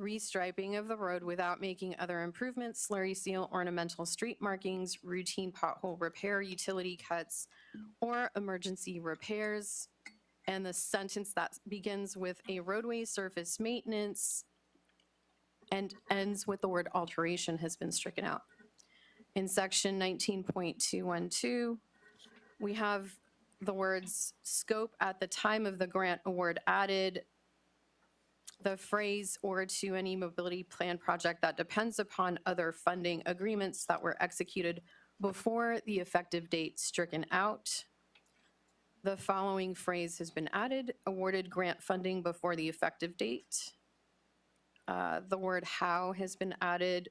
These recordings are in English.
restriping of the road without making other improvements, slurry seal, ornamental street markings, routine pothole repair, utility cuts, or emergency repairs. And the sentence that begins with a roadway surface maintenance and ends with the word alteration has been stricken out. In section 19.212, we have the words scope at the time of the grant award added. The phrase or to any mobility plan project that depends upon other funding agreements that were executed before the effective date stricken out. The following phrase has been added, awarded grant funding before the effective date. The word how has been added.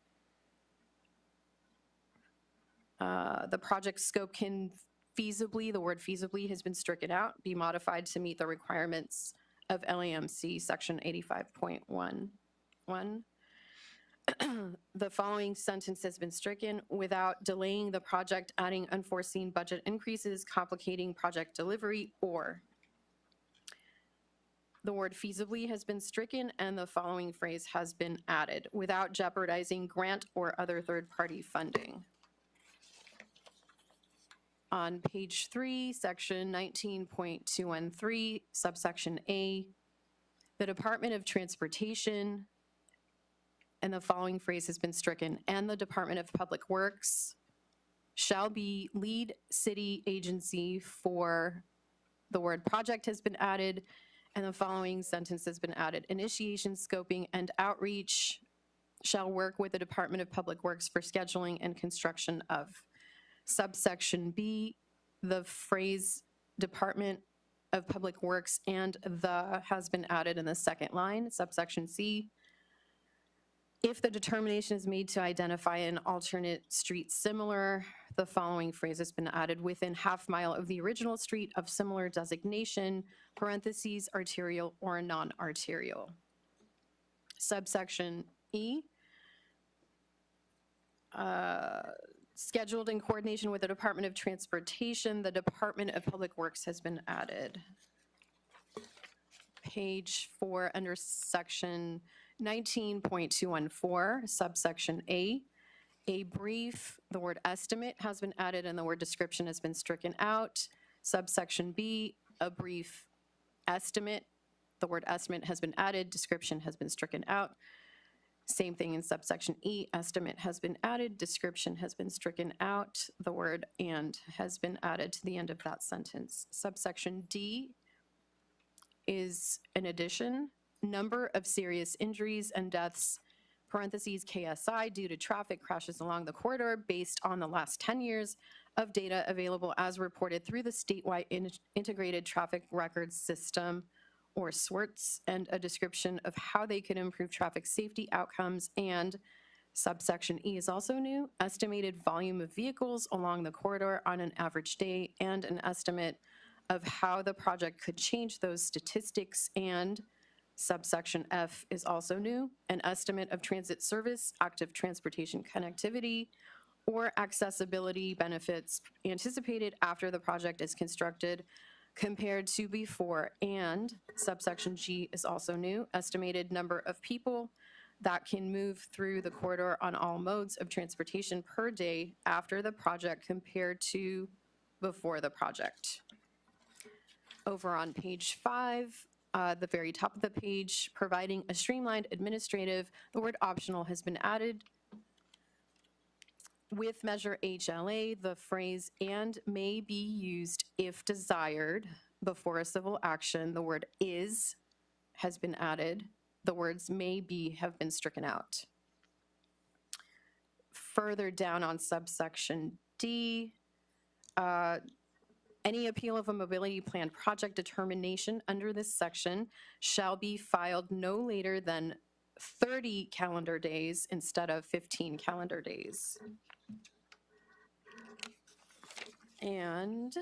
The project scope can feasibly, the word feasibly has been stricken out, be modified to meet the requirements of LAMC section 85.11. The following sentence has been stricken, without delaying the project, adding unforeseen budget increases, complicating project delivery, or. The word feasibly has been stricken and the following phrase has been added, without jeopardizing grant or other third-party funding. On page 3, section 19.213, subsection A, the Department of Transportation, and the following phrase has been stricken, and the Department of Public Works shall be lead city agency for, the word project has been added, and the following sentence has been added. Initiation, scoping, and outreach shall work with the Department of Public Works for scheduling and construction of. Subsection B, the phrase Department of Public Works and the has been added in the second line. Subsection C, if the determination is made to identify an alternate street similar, the following phrase has been added, within half mile of the original street of similar designation, parentheses, arterial or non-arterial. Subsection E, scheduled in coordination with the Department of Transportation, the Department of Public Works has been added. Page 4, under section 19.214, subsection A brief, the word estimate has been added and the word description has been stricken out. Subsection B, a brief estimate, the word estimate has been added, description has been stricken out. Same thing in subsection E, estimate has been added, description has been stricken out, the word and has been added to the end of that sentence. Subsection D is an addition, number of serious injuries and deaths, parentheses KSI, due to traffic crashes along the corridor based on the last 10 years of data available as reported through the statewide integrated traffic records system, or SWIRTS, and a description of how they could improve traffic safety outcomes. And subsection E is also new, estimated volume of vehicles along the corridor on an average day, and an estimate of how the project could change those statistics. And subsection F is also new, an estimate of transit service, active transportation connectivity, or accessibility benefits anticipated after the project is constructed compared to before. And subsection G is also new, estimated number of people that can move through the corridor on all modes of transportation per day after the project compared to before the project. Over on page 5, the very top of the page, providing a streamlined administrative, the word optional has been added. With measure HLA, the phrase and may be used if desired before a civil action, the word is has been added. The words may be have been stricken out. Further down on subsection D, any appeal of a mobility plan project determination under this section shall be filed no later than 30 calendar days instead of 15 calendar days. And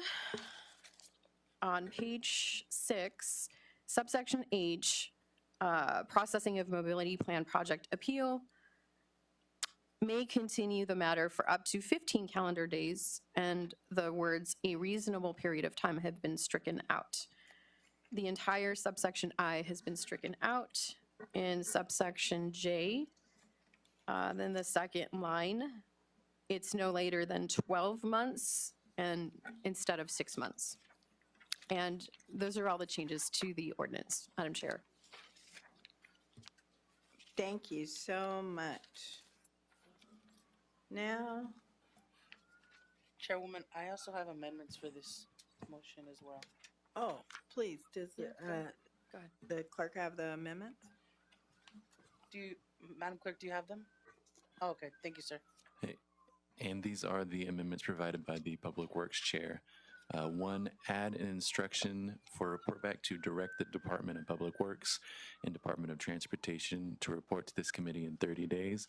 on page 6, subsection H, processing of mobility plan project appeal may continue the matter for up to 15 calendar days, and the words a reasonable period of time have been stricken out. The entire subsection I has been stricken out. in subsection J, then the second line, it's no later than 12 months and instead of 6 months. And those are all the changes to the ordinance, Madam Chair. Thank you so much. Now, Chairwoman, I also have amendments for this motion as well. oh, please, does Go ahead. the clerk have the amendments? Madam Clerk, do you have them? Oh, okay, thank you, sir. And these are the amendments provided by the Public Works Chair. One, add an instruction for report back to direct the Department of Public Works and Department of Transportation to report to this committee in 30 days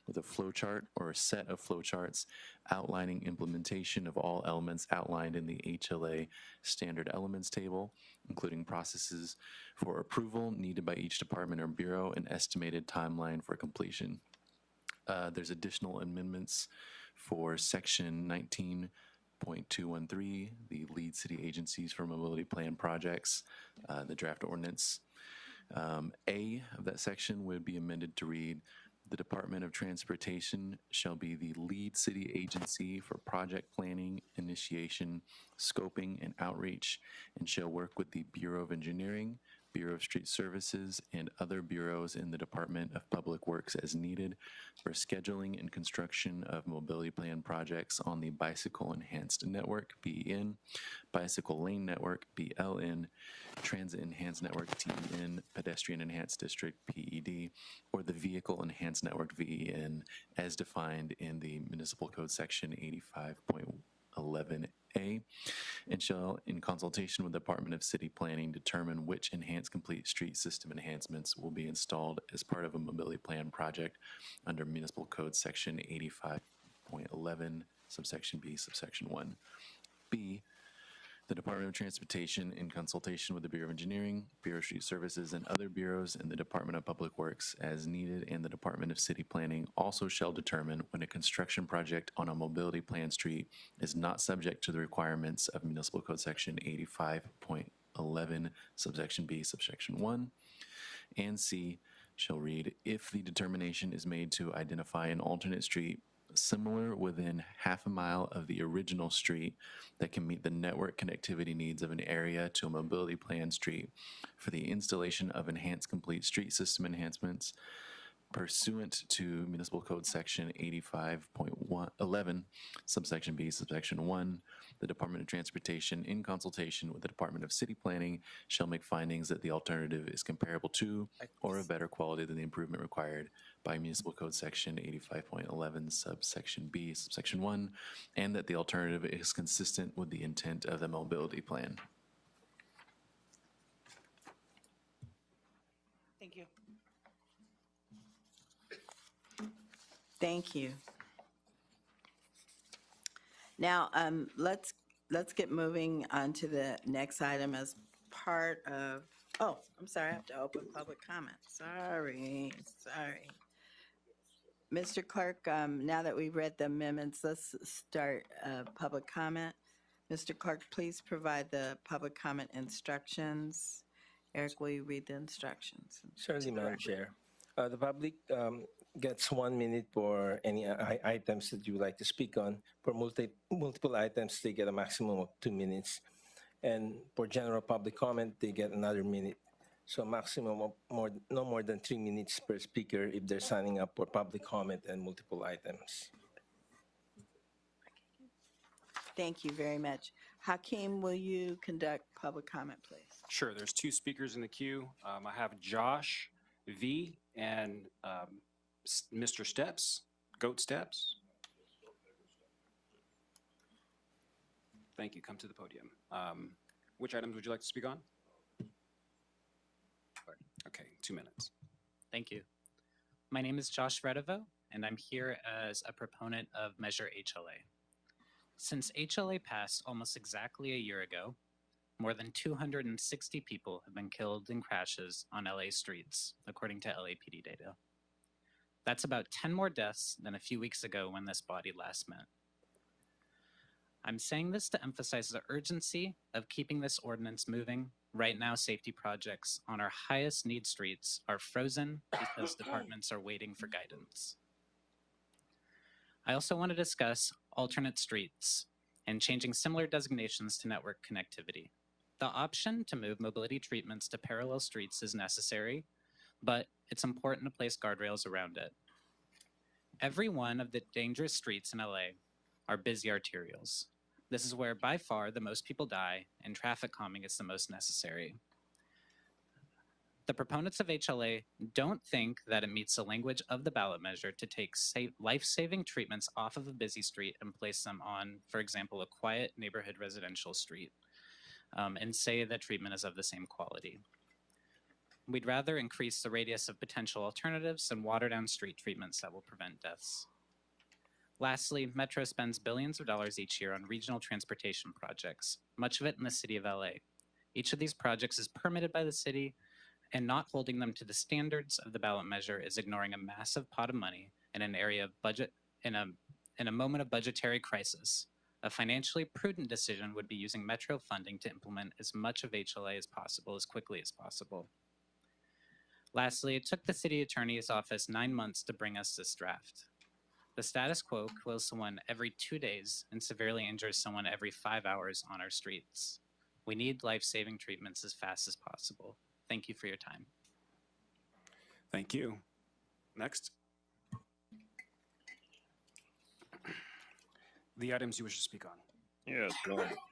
with a flow chart or a set of flow charts outlining implementation of all elements outlined in the HLA standard elements table, including processes for approval needed by each department or bureau and estimated timeline for completion. There's additional amendments for section 19.213, the lead city agencies for mobility plan projects, the draft ordinance. A of that section would be amended to read, the Department of Transportation shall be the lead city agency for project planning, initiation, scoping, and outreach, and shall work with the Bureau of Engineering, Bureau of Street Services, and other bureaus in the Department of Public Works as needed for scheduling and construction of mobility plan projects on the Bicycle Enhanced Network, BEN, Bicycle Lane Network, BLN, Transit Enhanced Network, TEN, Pedestrian Enhanced District, PED, or the Vehicle Enhanced Network, VEN, as defined in the Municipal Code Section 85.11A, and shall, in consultation with the Department of City Planning, determine which enhanced complete street system enhancements will be installed as part of a mobility plan project under Municipal Code Section 85.11, subsection B, subsection 1. B, the Department of Transportation, in consultation with the Bureau of Engineering, Bureau of Street Services, and other bureaus in the Department of Public Works as needed, and the Department of City Planning also shall determine when a construction project on a mobility plan street is not subject to the requirements of Municipal Code Section 85.11, subsection B, subsection 1. And C shall read, if the determination is made to identify an alternate street similar within half a mile of the original street that can meet the network connectivity needs of an area to a mobility plan street for the installation of enhanced complete street system enhancements pursuant to Municipal Code Section 85.11, subsection B, subsection 1, the Department of Transportation, in consultation with the Department of City Planning, shall make findings that the alternative is comparable to or of better quality than the improvement required by Municipal Code Section 85.11, subsection B, subsection 1, and that the alternative is consistent with the intent of the mobility plan. Thank you. Thank you. Now, let's get moving on to the next item as part of, oh, I'm sorry, I have to open public comment. Sorry. Mr. Clerk, now that we've read the amendments, let's start public comment. Mr. Clerk, please provide the public comment instructions. Eric, will you read the instructions? Certainly, Madam Chair. The public gets 1 minute for any items that you would like to speak on. For multiple items, they get a maximum of 2 minutes. And for general public comment, they get another minute. So maximum of no more than 3 minutes per speaker if they're signing up for public comment and multiple items. Thank you very much. Hakeem, will you conduct public comment, please? Sure, there's 2 speakers in the queue. I have Josh V and Mr. Steps, Goat Steps. Thank you, come to the podium. Which items would you like to speak on? Okay, 2 minutes. Thank you. My name is Josh Redivo, and I'm here as a proponent of Measure HLA. Since HLA passed almost exactly a year ago, more than 260 people have been killed in crashes on LA streets, according to LAPD data. That's about 10 more deaths than a few weeks ago when this body last met. I'm saying this to emphasize the urgency of keeping this ordinance moving Right now, safety projects on our highest need streets are frozen because departments are waiting for guidance. I also want to discuss alternate streets and changing similar designations to network connectivity. The option to move mobility treatments to parallel streets is necessary, but it's important to place guardrails around it. Every one of the dangerous streets in LA are busy arterials. This is where by far the most people die and traffic calming is the most necessary. The proponents of HLA don't think that it meets the language of the ballot measure to take life-saving treatments off of a busy street and place them on, for example, a quiet neighborhood residential street, and say that treatment is of the same quality. We'd rather increase the radius of potential alternatives than water down street treatments that will prevent deaths. Lastly, Metro spends billions of dollars each year on regional transportation projects, much of it in the city of LA. Each of these projects is permitted by the city, and not holding them to the standards of the ballot measure is ignoring a massive pot of money in an area of budget in a moment of budgetary crisis. A financially prudent decision would be using Metro funding to implement as much of HLA as possible as quickly as possible. Lastly, it took the city attorney's office 9 months to bring us this draft. The status quo kills someone every 2 days and severely injures someone every 5 hours on our streets. We need life-saving treatments as fast as possible. Thank you for your time. Thank you. Next. The items you wish to speak on. Yes,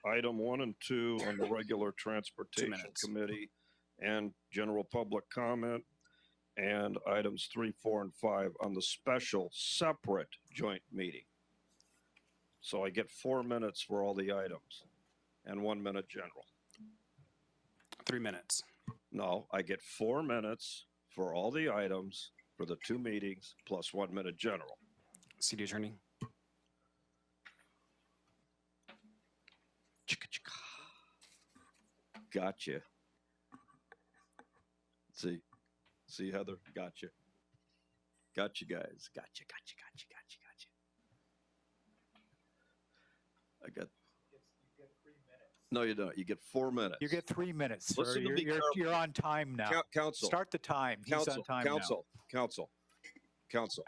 item 1 and 2 on the regular 2 Transportation minutes. Committee and general public comment, and items 3, 4, and 5 on the special separate joint meeting. So I get 4 minutes for all the items and 1 minute general. 3 minutes. No, I get 4 minutes for all the items for the 2 meetings plus 1 minute general. City Attorney. Gotcha. See, Heather, gotcha. Gotcha, guys. Gotcha. I got. No, you don't. You get 4 minutes. You get 3 minutes, sir. Listen to me carefully. You're on time now. Council. Start the time. He's on time now. Council.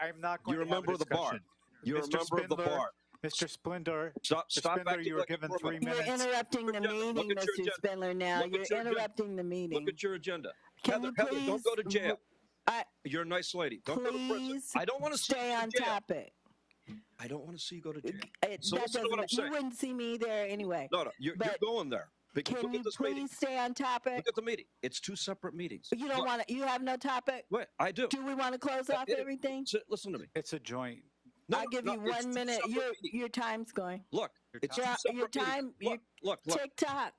I'm not going You're a to have member of the bar. discussion. You're Mr. a member of the Spindler, bar. Mr. Spindler, Stop Spindler, acting you were like a given criminal. 3 You're minutes. interrupting the Look at your meeting, agenda. Mr. Spindler, now. Look at You're your agenda. interrupting the meeting. Look at your agenda. Can you Heather, don't go to please jail. I- You're a nice lady. Don't go to prison. Please I don't want to see stay you on go to jail. topic. I don't want to see you go to jail. That So listen to what doesn't, I'm saying. you wouldn't see me there anyway. No, you're But going there. Because Can look you at this meeting. please stay on topic? Look at the meeting. It's 2 separate meetings. You don't Look, want to, you have no topic? Wait, I do. Do we want to close off everything? Listen to me. It's a joint. No, I'll give no, you it's 1 2 minute. separate meetings. Your time's going. Look, it's 2 Your separate time- meetings. Look. TikTok.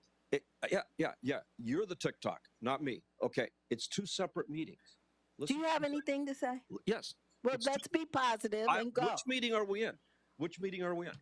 Yeah. You're the TikTok, not me. Okay, it's 2 separate meetings. Do Listen you to have what I'm anything to say? saying. Yes. Well, It's let's be positive and go. Which meeting are we in? Which meeting are we in?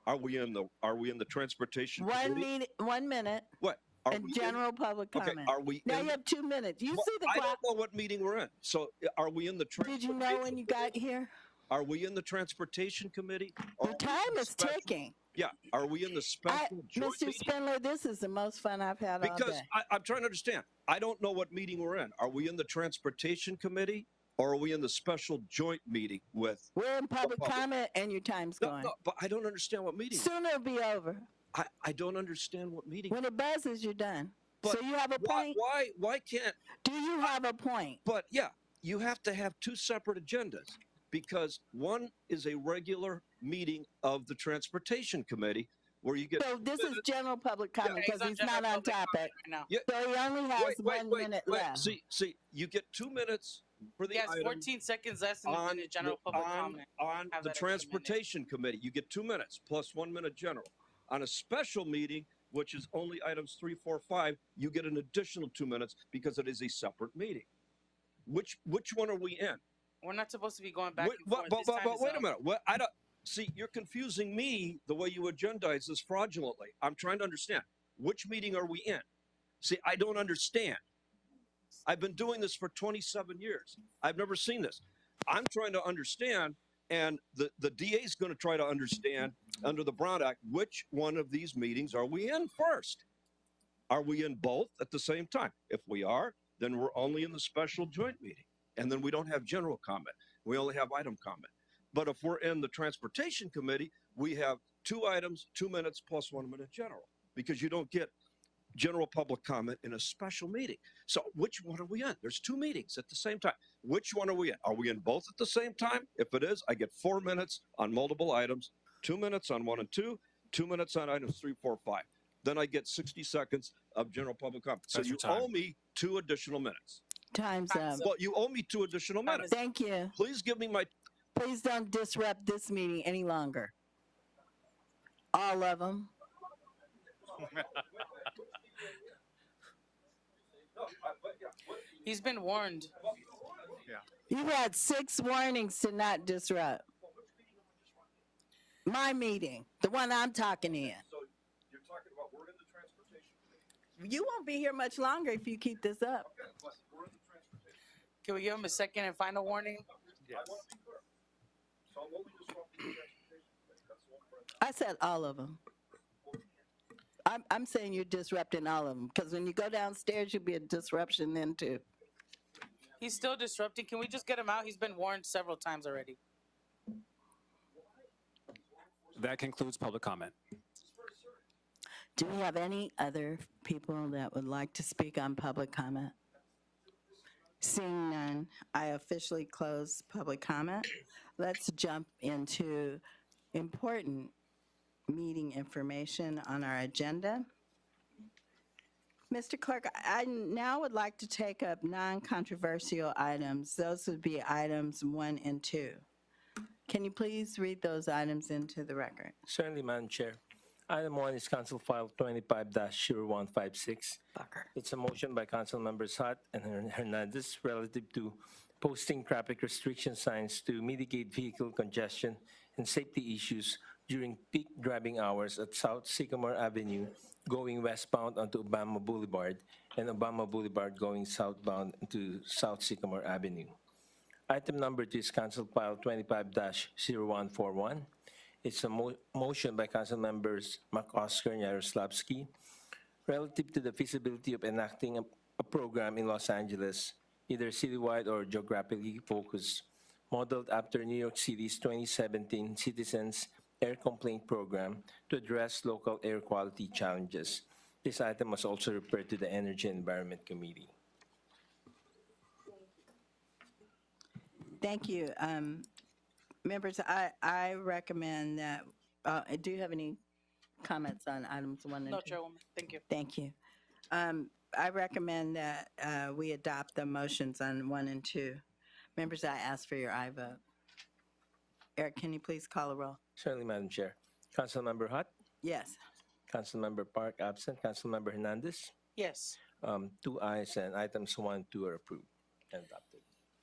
Are we in the transportation committee? 1 minute What? Are and we in- general public Okay, comment. are we Now in? you have 2 minutes. You Well, see the I clock. don't know what meeting we're in. So are we in the Did you know when you got here? Are we in the transportation committee? Or The are we in time the is special- ticking. Yeah, are we in the special joint Mr. meeting? Spindler, this is the most fun I've had all Because day. I'm trying to understand. I don't know what meeting we're in. Are we in the transportation committee or are we in the special joint meeting with? We're in public public. comment and your time's No, going. no, but I don't understand what meeting. Soon it'll be over. I don't understand what meeting. When it buzzes, you're done. But So you have a point? Why can't? Do you have a point? But yeah, you have to have 2 separate agendas because one is a regular meeting of the transportation committee where you get. So this is general public comment because he's not on topic. Now. Yeah. So he only has Wait, 1 minute left. See, you get 2 minutes for the Yes, item 14 seconds less in on the general public comment. on Have the that extra minute. transportation committee. You get 2 minutes plus 1 minute general. On a special meeting, which is only items 3, 4, 5, you get an additional 2 minutes because it is a separate meeting. Which one are we in? We're not supposed to be going back Wait, and forth. This time but is wait a up. minute. What I don't see. You're confusing me the way you agendize this fraudulently. I'm trying to understand which meeting are we in. See, I don't understand. I've been doing this for 27 years. I've never seen this. I'm trying to understand, and the DA is going to try to understand under the Brown Act which one of these meetings are we in first. Are we in both at the same time? If we are, then we're only in the special joint meeting. And then we don't have general comment. We only have item comment. But if we're in the transportation committee, we have 2 items, 2 minutes plus 1 minute general, because you don't get general public comment in a special meeting. So which one are we in? There's 2 meetings at the same time. Which one are we in? Are we in both at the same time? If it is, I get 4 minutes on multiple items, 2 minutes on 1 and 2, 2 minutes on items 3, 4, 5. Then I get 60 seconds of general public comment. So That's you your time. owe me 2 additional minutes. Time's up. Well, you owe me 2 additional minutes. Thank you. Please give me my Please don't disrupt this meeting any longer. All of them. He's been warned. You've had 6 warnings to not disrupt. My meeting, the one I'm talking in. So you're talking about we're in the transportation committee. You won't be here much longer if you keep this up. Okay, but we're in the transportation. Can we give him a second and final warning? I want to be clear. So I'm only disrupting the transportation committee. That's the one for I said all of them. I'm saying you're disrupting all of them, because when you go downstairs, you'll be a disruption then too. He's still disrupting. Can we just get him out? He's been warned several times already. That concludes public comment. Do we have any other people that would like to speak on public comment? Seeing none, I officially close public comment. Let's jump into important meeting information on our agenda. Mr. Clerk, I now would like to take up non-controversial items. Those would be items 1 and 2. Can you please read those items into the record? Certainly, Madam Chair. Item 1 is Council File 25-0156. It's a motion by Council Members Hart and Hernandez relative to posting traffic restriction signs to mitigate vehicle congestion and safety issues during peak driving hours at South Sycamore Avenue going westbound onto Obama Boulevard and Obama Boulevard going southbound into South Sycamore Avenue. Item number 2 is Council File 25-0141. It's a motion by Council Members McOsker and Yaroslavsky relative to the feasibility of enacting a program in Los Angeles, either citywide or geographically focused, modeled after New York City's 2017 Citizens Air Complaint Program to address local air quality challenges. This item was also referred to the Energy and Environment Committee. Thank you. Members, I recommend that, do you have any comments on items 1 and 2? No, Chairwoman. Thank you. Thank you. I recommend that we adopt the motions on 1 and 2. Members, I ask for your aye vote. Eric, can you please call a roll? Certainly, Madam Chair. Councilmember Hart, Yes. Councilmember Park absent, Councilmember Hernandez, Yes. 2 ayes, and items 1 and 2 are approved and adopted.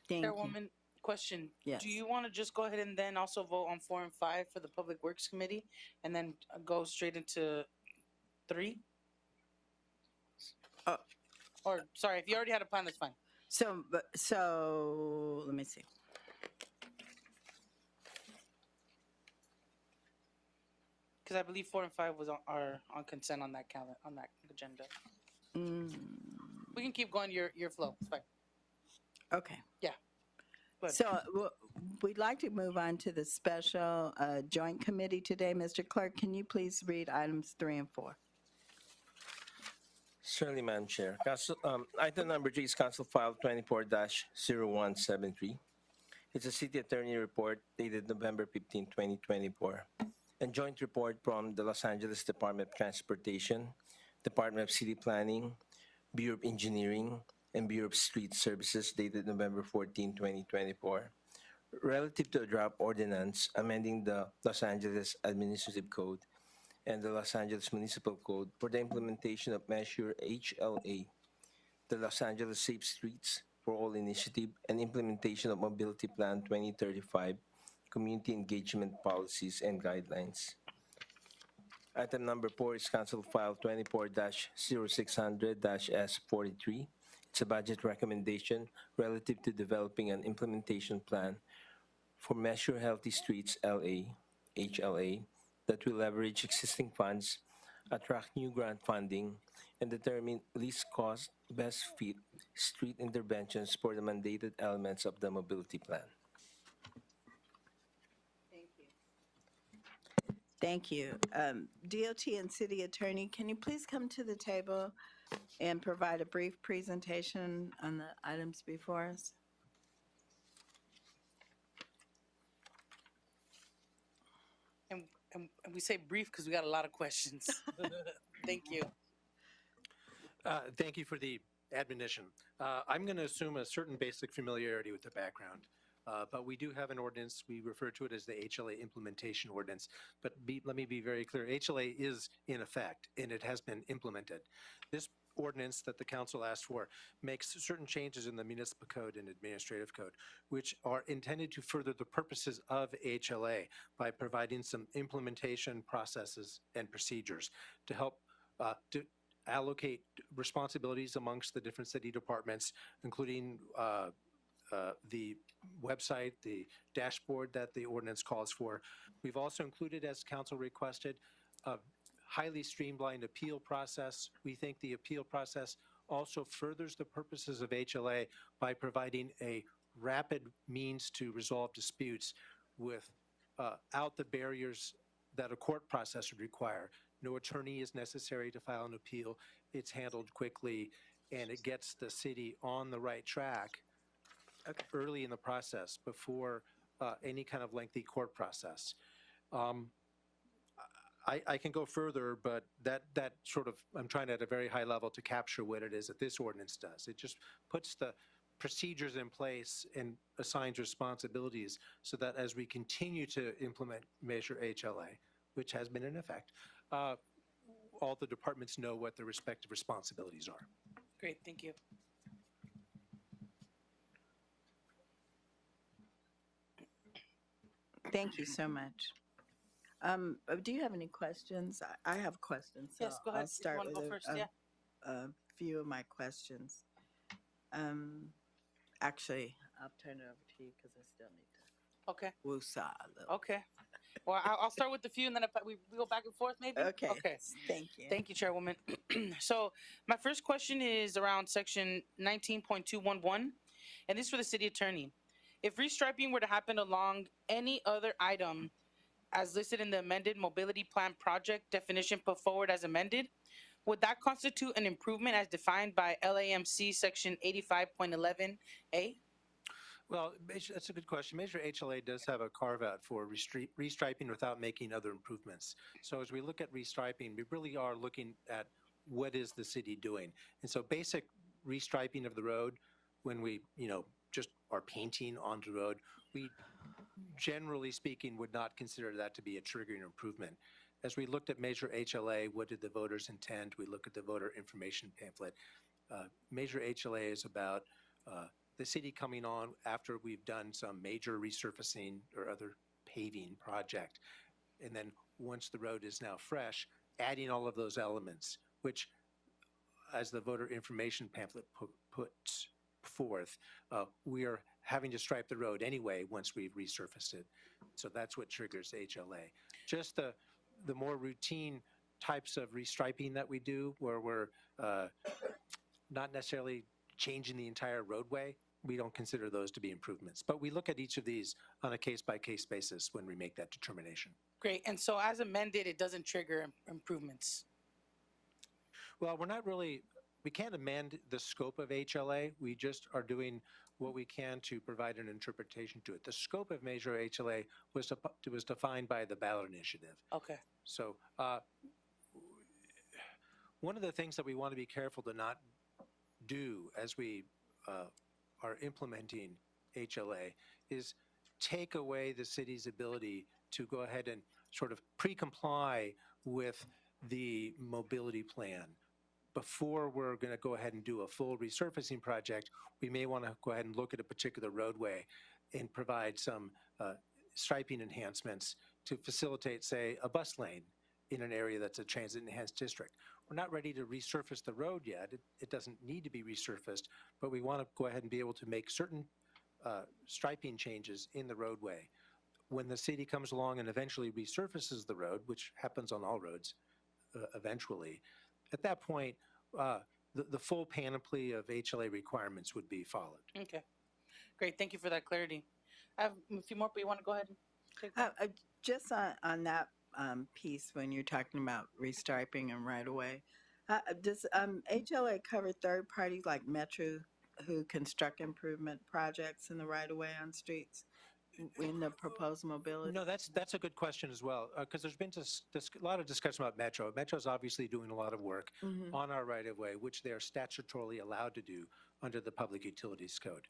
Thank you. Chairwoman, question. Yes. Do you want to just go ahead and then also vote on 4 and 5 for the Public Works Committee and then go straight into 3? Or, sorry, if you already had a plan, that's fine. So let me see. Because I believe 4 and 5 was are on consent on that calendar, on that agenda. We can keep going your flow. It's fine. Okay. Yeah. Go ahead. So we'd like to move on to the special joint committee today. Mr. Clerk, can you please read items 3 and 4? Certainly, Madam Chair. Item number 3 is Council File 24-0173. It's a City Attorney Report dated November 15, 2024, and joint report from the Los Angeles Department of Transportation, Department of City Planning, Bureau of Engineering, and Bureau of Street Services dated November 14, 2024, relative to a draft ordinance amending the Los Angeles Administrative Code and the Los Angeles Municipal Code for the implementation of Measure HLA, the Los Angeles Safe Streets for All Initiative, and implementation of Mobility Plan 2035, community engagement policies and guidelines. Item number 4 is Council File 24-0600-S43. It's a budget recommendation relative to developing an implementation plan for Measure Healthy Streets LA, HLA, that will leverage existing funds, attract new grant funding, and determine least cost, best fit street interventions for the mandated elements of the mobility plan. Thank you. DOT and City Attorney, can you please come to the table and provide a brief presentation on the items before us? And we say brief because we got a lot of questions. Thank you. Thank you for the admonition. I'm going to assume a certain basic familiarity with the background, but we do have an ordinance. We refer to it as the HLA implementation ordinance. But let me be very clear. HLA is in effect, and it has been implemented. This ordinance that the council asked for makes certain changes in the municipal code and administrative code, which are intended to further the purposes of HLA by providing some implementation processes and procedures to help to allocate responsibilities amongst the different city departments, including the website, the dashboard that the ordinance calls for. We've also included, as council requested, a highly streamlined appeal process. We think the appeal process also furthers the purposes of HLA by providing a rapid means to resolve disputes without the barriers that a court process would require. No attorney is necessary to file an appeal. It's handled quickly, and it gets the city on the right track early in the process before any kind of lengthy court process. I can go further, but that sort of, I'm trying at a very high level to capture what it is that this ordinance does. It just puts the procedures in place and assigns responsibilities so that as we continue to implement Measure HLA, which has been in effect, all the departments know what their respective responsibilities are. Great, thank you. Thank you so much. Do you have any questions? I have questions. So Yes, go ahead. I'll start You want to with go first? a few of my questions. Actually, I'll turn it over to you because I still need to Okay. woosah a little. Okay. Well, I'll start with the few, and then we go back and forth, maybe. Okay. Okay. Thank you. Thank you, Chairwoman. So my first question is around section 19.211, and this is for the city attorney. If restriping were to happen along any other item as listed in the amended mobility plan project definition put forward as amended, would that constitute an improvement as defined by LAMC section 85.11A? Well, that's a good question. Measure HLA does have a carve out for restriping without making other improvements. So as we look at restriping, we really are looking at what is the city doing. And so basic restriping of the road, when we, just are painting onto the road, we generally speaking would not consider that to be a triggering improvement. As we looked at Measure HLA, what did the voters intend? We look at the voter information pamphlet. Measure HLA is about the city coming on after we've done some major resurfacing or other paving project. And then once the road is now fresh, adding all of those elements, which as the voter information pamphlet puts forth, we are having to stripe the road anyway once we've resurfaced it. So that's what triggers HLA. Just the more routine types of restriping that we do, where we're not necessarily changing the entire roadway, we don't consider those to be improvements. But we look at each of these on a case-by-case basis when we make that determination. Great. And so as amended, it doesn't trigger improvements. Well, we can't amend the scope of HLA. We just are doing what we can to provide an interpretation to it. The scope of Measure HLA was defined by the ballot initiative. Okay. So one of the things that we want to be careful to not do as we are implementing HLA is take away the city's ability to go ahead and sort of pre-comply with the mobility plan. Before we're going to go ahead and do a full resurfacing project, we may want to go ahead and look at a particular roadway and provide some striping enhancements to facilitate, say, a bus lane in an area that's a transit enhanced district. We're not ready to resurface the road yet. It doesn't need to be resurfaced, but we want to go ahead and be able to make certain striping changes in the roadway. When the city comes along and eventually resurfaces the road, which happens on all roads eventually, at that point, the full panoply of HLA requirements would be followed. Okay, great. Thank you for that clarity. I have a few more, but you want to go ahead and take one? Just on that piece, when you're talking about restriping and right away, does HLA cover third parties like Metro who construct improvement projects in the right of way on streets in the proposed mobility? No, that's a good question as well, because there's been a lot of discussion about Metro. Metro's obviously doing a lot of work on our right-of-way, which they are statutorily allowed to do under the Public Utilities Code.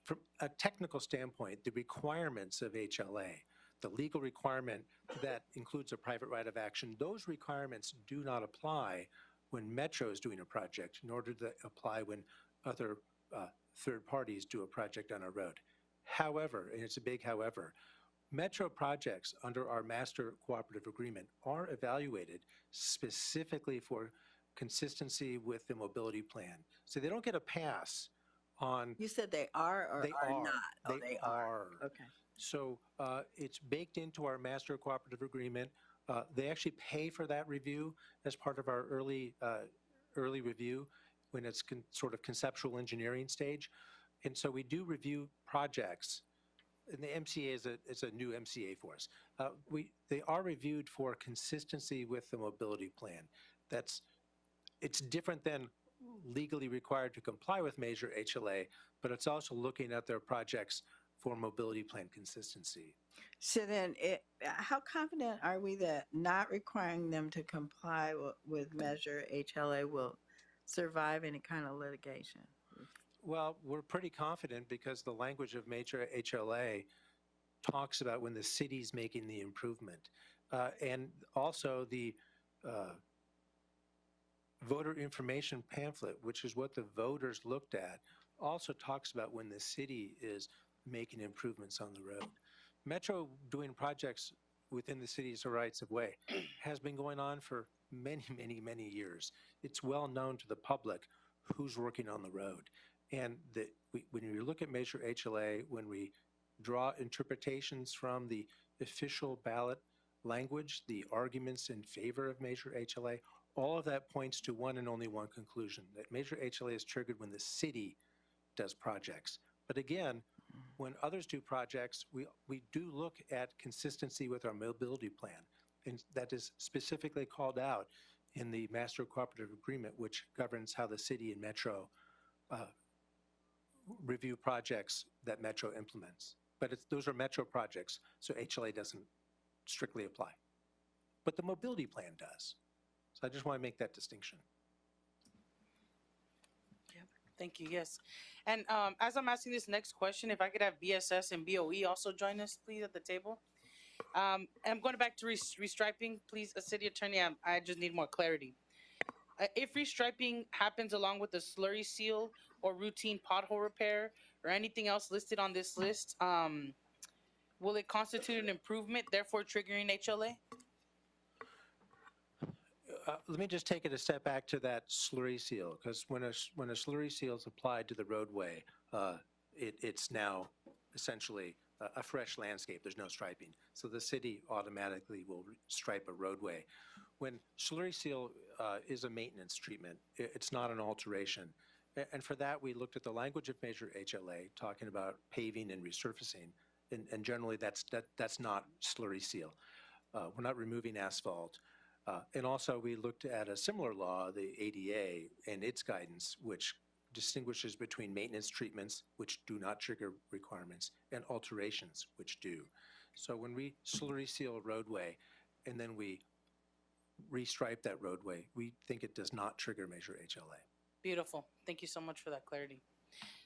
From a technical standpoint, the requirements of HLA, the legal requirement that includes a private right of action, those requirements do not apply when Metro is doing a project, nor do they apply when other third parties do a project on a road. However, and it's a big however, Metro projects under our master cooperative agreement are evaluated specifically for consistency with the mobility plan. So they don't get a pass on. You said they are or They are are. not? They are. Okay. So it's baked into our master cooperative agreement. They actually pay for that review as part of our early review when it's sort of conceptual engineering stage. And so we do review projects, and the MCA is a new MCA for us. They are reviewed for consistency with the mobility plan. It's different than legally required to comply with major HLA, but it's also looking at their projects for mobility plan consistency. So then, how confident are we that not requiring them to comply with Measure HLA will survive any kind of litigation? Well, we're pretty confident because the language of major HLA talks about when the city's making the improvement. And also the voter information pamphlet, which is what the voters looked at, also talks about when the city is making improvements on the road. Metro doing projects within the city's rights of way has been going on for many, many, many years. It's well known to the public who's working on the road. And when you look at Measure HLA, when we draw interpretations from the official ballot language, the arguments in favor of Measure HLA, all of that points to one and only one conclusion, that Measure HLA is triggered when the city does projects. But again, when others do projects, we do look at consistency with our mobility plan. And that is specifically called out in the Master Cooperative Agreement, which governs how the city and Metro review projects that Metro implements. But those are Metro projects, so HLA doesn't strictly apply. But the mobility plan does. So I just want to make that distinction. Thank you. Yes. And as I'm asking this next question, if I could have BSS and BOE also join us, please, at the table. And I'm going back to restriping. Please, City Attorney, I just need more clarity. If restriping happens along with the slurry seal or routine pothole repair or anything else listed on this list, will it constitute an improvement, therefore triggering HLA? Let me just take it a step back to that slurry seal, because when a slurry seal is applied to the roadway, it's now essentially a fresh landscape. There's no striping. So the city automatically will stripe a roadway. When slurry seal is a maintenance treatment, it's not an alteration. And for that, we looked at the language of Measure HLA, talking about paving and resurfacing. And generally, that's not slurry seal. We're not removing asphalt. And also, we looked at a similar law, the ADA, and its guidance, which distinguishes between maintenance treatments, which do not trigger requirements, and alterations, which do. So when we slurry seal a roadway and then we restripe that roadway, we think it does not trigger Measure HLA. Beautiful. Thank you so much for that clarity.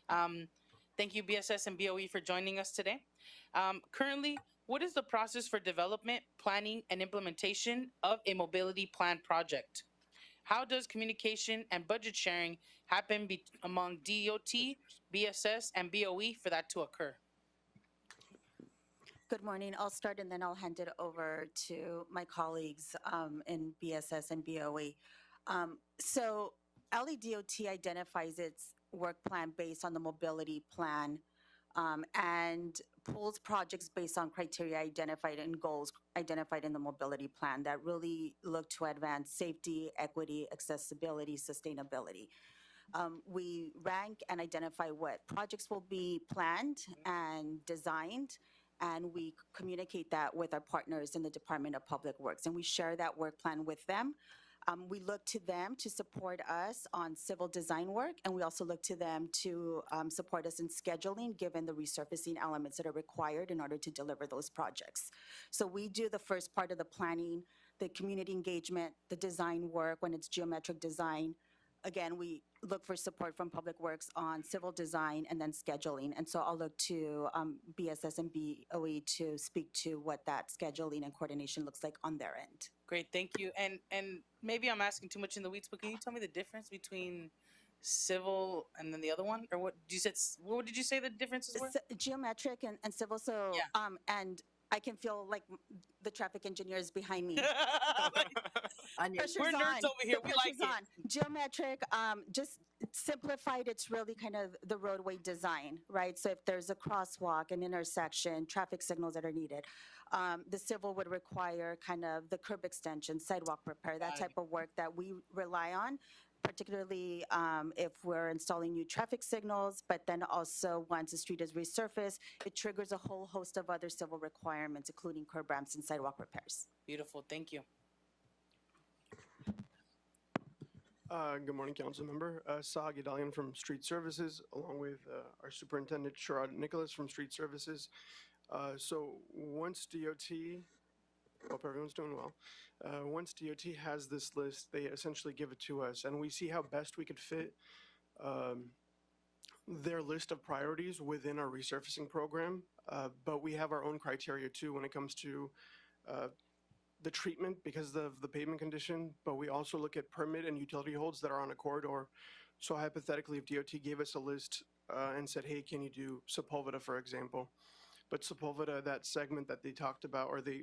Thank you, BSS and BOE, for joining us today. Currently, what is the process for development, planning, and implementation of a mobility plan project? How does communication and budget sharing happen among DOT, BSS, and BOE for that to occur? Good morning. I'll start and then I'll hand it over to my colleagues in BSS and BOE. So LEDOT identifies its work plan based on the mobility plan and pools projects based on criteria identified and goals identified in the mobility plan that really look to advance safety, equity, accessibility, sustainability. We rank and identify what projects will be planned and designed, and we communicate that with our partners in the Department of Public Works, and we share that work plan with them. We look to them to support us on civil design work, and we also look to them to support us in scheduling, given the resurfacing elements that are required in order to deliver those projects. So we do the first part of the planning, the community engagement, the design work when it's geometric design. Again, we look for support from Public Works on civil design and then scheduling. And so I'll look to BSS and BOE to speak to what that scheduling and coordination looks like on their end. Great, thank you. And maybe I'm asking too much in the weeds, but can you tell me the difference between civil and then the other one? Or what you said? What did you say the differences were? Geometric and civil. So Yeah. and I can feel like the traffic engineers behind me. On your Pressure's We're nerds on. over here. The We like pressure's it. on. Geometric, just simplified, it's really kind of the roadway design, right? So if there's a crosswalk, an intersection, traffic signals that are needed, the civil would require kind of the curb extension, sidewalk repair, that Got it. type of work that we rely on, particularly if we're installing new traffic signals, but then also once the street is resurfaced, it triggers a whole host of other civil requirements, including curb ramps and sidewalk repairs. Beautiful, thank you. Good morning, council member. Sah Gedalian from Street Services, along with our superintendent, Sherrod Nicholas from Street Services. So once DOT, hope everyone's doing well. Once DOT has this list, they essentially give it to us, and we see how best we could fit their list of priorities within our resurfacing program. But we have our own criteria too when it comes to the treatment because of the pavement condition, but we also look at permit and utility holds that are on a corridor. So hypothetically, if DOT gave us a list and said, hey, can you do Sepulveda, for example? But Sepulveda, that segment that they talked about or they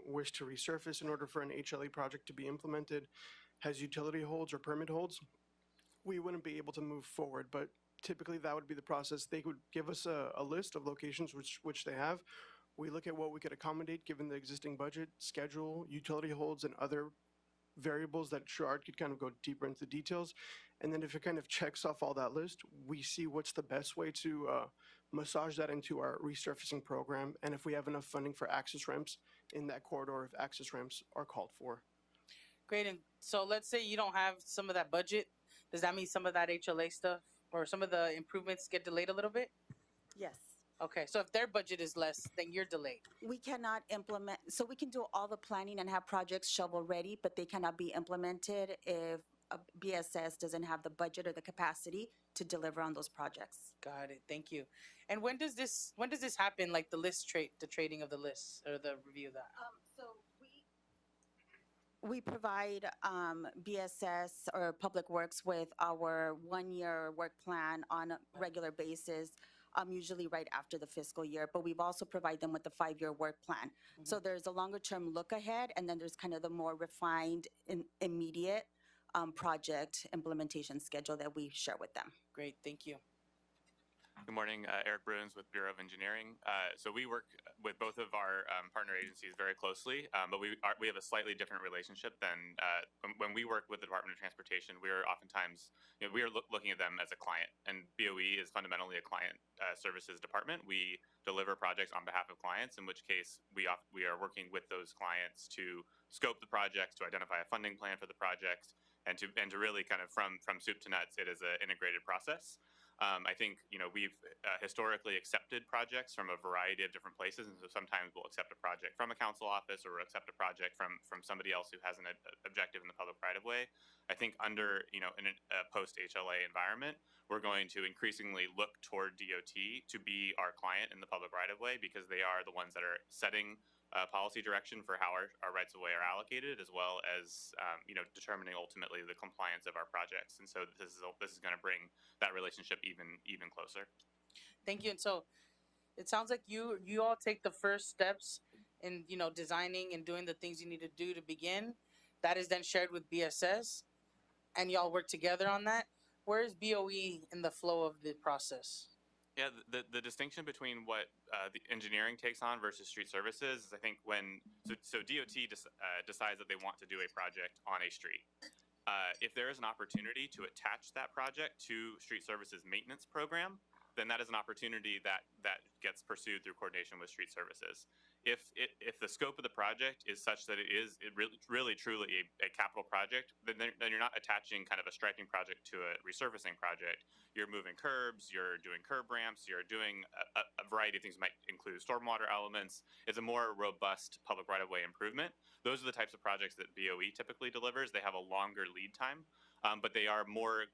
wish to resurface in order for an HLA project to be implemented has utility holds or permit holds, we wouldn't be able to move forward. But typically that would be the process. They would give us a list of locations which they have. We look at what we could accommodate given the existing budget, schedule, utility holds, and other variables that Sherrod could kind of go deeper into the details. And then if it kind of checks off all that list, we see what's the best way to massage that into our resurfacing program. And if we have enough funding for access ramps in that corridor, if access ramps are called for. Great, and so let's say you don't have some of that budget. Does that mean some of that HLA stuff or some of the improvements get delayed a little bit? Yes. Okay, so if their budget is less, then you're delayed. We cannot implement, so we can do all the planning and have projects shovel ready, but they cannot be implemented if a BSS doesn't have the budget or the capacity to deliver on those projects. Got it, thank you. And when does this happen, like the trading of the lists or the review of that? So we provide BSS or Public Works with our one-year work plan on a regular basis, usually right after the fiscal year, but we've also provided them with the 5-year work plan. So there's a longer-term look ahead, and then there's kind of the more refined, immediate project implementation schedule that we share with them. Great, thank you. Good morning, Eric Bruins with Bureau of Engineering. So we work with both of our partner agencies very closely, but we have a slightly different relationship than when we work with the Department of Transportation. We are oftentimes, we are looking at them as a client, and BOE is fundamentally a client services department. We deliver projects on behalf of clients, in which case we are working with those clients to scope the projects, to identify a funding plan for the project, and to really kind of from soup to nuts, it is an integrated process. I think, we've historically accepted projects from a variety of different places. And so sometimes we'll accept a project from a council office or accept a project from somebody else who has an objective in the public right of way. I think under, in a post HLA environment, we're going to increasingly look toward DOT to be our client in the public right of way because they are the ones that are setting policy direction for how our rights of way are allocated, as well as determining ultimately the compliance of our projects. And so this is going to bring that relationship even closer. Thank you. And so it sounds like you all take the first steps in designing and doing the things you need to do to begin. That is then shared with BSS, and y'all work together on that. Where is BOE in the flow of the process? Yeah, the distinction between what the engineering takes on versus street services is, I think, when so DOT decides that they want to do a project on a street. If there is an opportunity to attach that project to street services maintenance program, then that is an opportunity that gets pursued through coordination with street services. If the scope of the project is such that it is really truly a capital project, then you're not attaching kind of a striping project to a resurfacing project. You're moving curbs, you're doing curb ramps, you're doing a variety of things. Might include stormwater elements. It's a more robust public right-of-way improvement. Those are the types of projects that BOE typically delivers. They have a longer lead time, but they are more,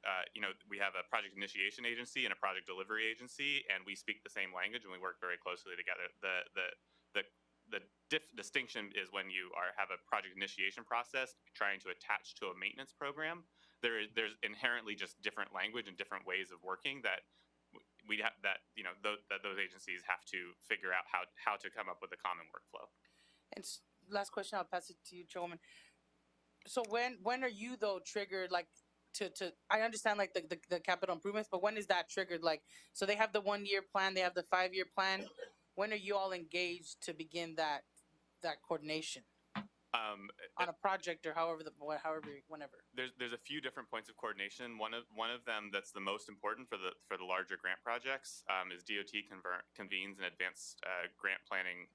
we have a project initiation agency and a project delivery agency, and we speak the same language and we work very closely together. The distinction is when you have a project initiation process trying to attach to a maintenance program. There's inherently just different language and different ways of working that those agencies have to figure out how to come up with a common workflow. And last question, I'll pass it to you, Chairwoman. So when are you though triggered, like to I understand like the capital improvements, but when is that triggered? Like, so they have the 1-year plan, they have the 5-year plan. When are you all engaged to begin that coordination on a project or whenever? There's a few different points of coordination. One of them that's the most important for the larger grant projects is DOT convenes an advanced planning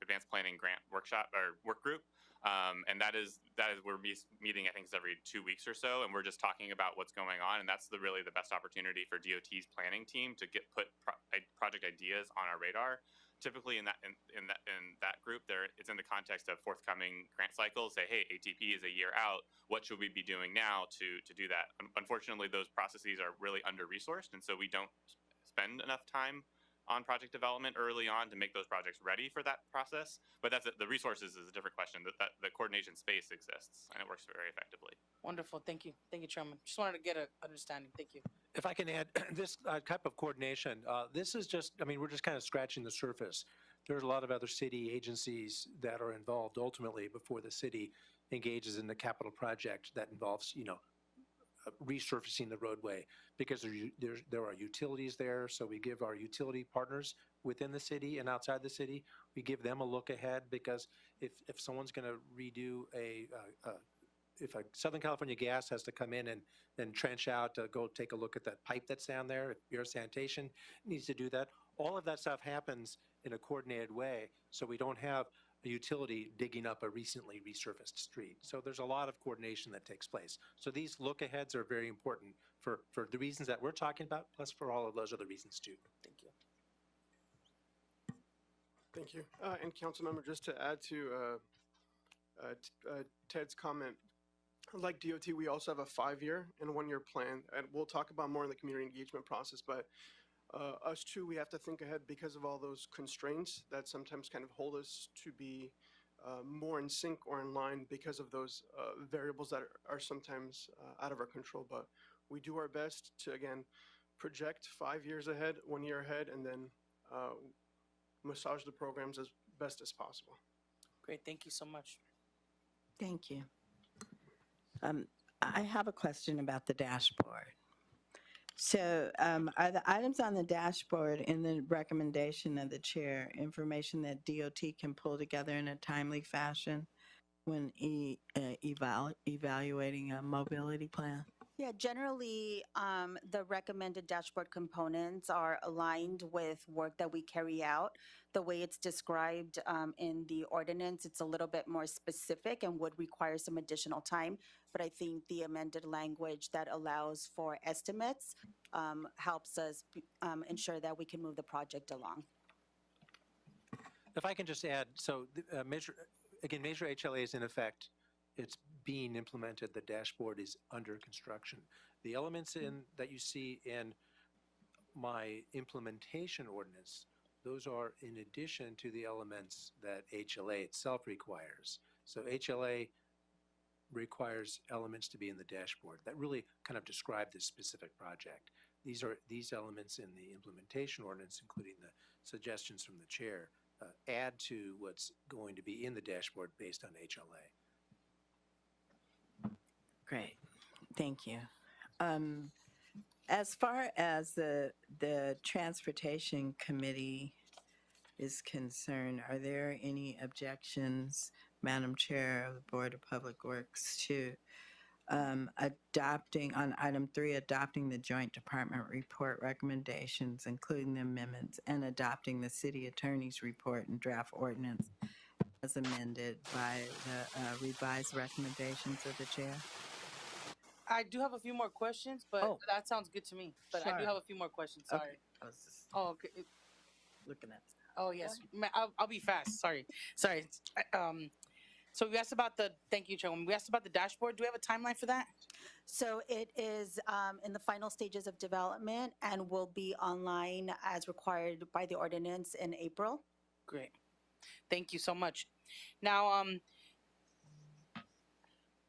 grant workshop or work group. And that is we're meeting, I think it's every 2 weeks or so, and we're just talking about what's going on, and that's really the best opportunity for DOT's planning team to put project ideas on our radar. Typically in that group, it's in the context of forthcoming grant cycles. Say, hey, ATP is a year out. What should we be doing now to do that? Unfortunately, those processes are really under-resourced, and so we don't spend enough time on project development early on to make those projects ready for that process. But the resources is a different question. The coordination space exists, and it works very effectively. Wonderful. Thank you, Chairman. Just wanted to get an understanding. Thank you. If I can add, this type of coordination, this is just, we're just kind of scratching the surface. There's a lot of other city agencies that are involved ultimately before the city engages in the capital project that involves, resurfacing the roadway, because there are utilities there. So we give our utility partners within the city and outside the city, we give them a look ahead, because if someone's going to redo if a Southern California Gas has to come in and then trench out to go take a look at that pipe that's down there, if your sanitation needs to do that, all of that stuff happens in a coordinated way, so we don't have a utility digging up a recently resurfaced street. So there's a lot of coordination that takes place. So these look-aheads are very important for the reasons that we're talking about, plus for all of those other reasons too. Thank you. Thank you. And Councilmember, just to add to Ted's comment, like DOT, we also have a 5-year and 1-year plan, and we'll talk about more in the community engagement process, but us too, we have to think ahead because of all those constraints that sometimes kind of hold us to be more in sync or in line because of those variables that are sometimes out of our control. But we do our best to, again, project 5 years ahead, 1 year ahead, and then massage the programs as best as possible. Great. Thank you so much. Thank you. I have a question about the dashboard. So are the items on the dashboard in the recommendation of the chair information that DOT can pull together in a timely fashion when evaluating a mobility plan? Yeah, generally, the recommended dashboard components are aligned with work that we carry out. The way it's described in the ordinance, it's a little bit more specific and would require some additional time. But I think the amended language that allows for estimates helps us ensure that we can move the project along. If I can just add, so Measure HLA is in effect. It's being implemented. The dashboard is under construction. The elements that you see in my implementation ordinance, those are in addition to the elements that HLA itself requires. So HLA requires elements to be in the dashboard that really kind of describe this specific project. These elements in the implementation ordinance, including the suggestions from the chair, add to what's going to be in the dashboard based on HLA. Great, thank you. As far as the Transportation Committee is concerned, are there any objections, Madam Chair of the Board of Public Works, to adopting, on item 3, adopting the joint department report recommendations, including the amendments, and adopting the city attorney's report and draft ordinance as amended by the revised recommendations of the chair? I do have a few more questions, but Oh. that sounds good to me. But I do Sure. have a few more questions. Sorry. Okay. I was just Oh, okay. looking at. Oh, yes. I'll be fast. Sorry. So we asked about thank you, Chairwoman. We asked about the dashboard. Do we have a timeline for that? So it is in the final stages of development and will be online as required by the ordinance in April. Great. Thank you so much. Now,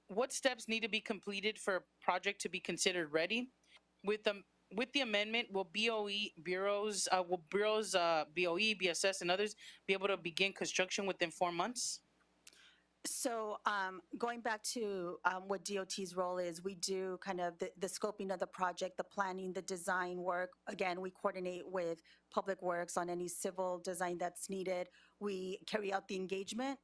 what steps need to be completed for a project to be considered ready? With the amendment, will BOE bureaus, BOE, BSS, and others be able to begin construction within 4 months? So going back to what DOT's role is, we do kind of the scoping of the project, the planning, the design work. Again, we coordinate with Public Works on any civil design that's needed. We carry out the engagement.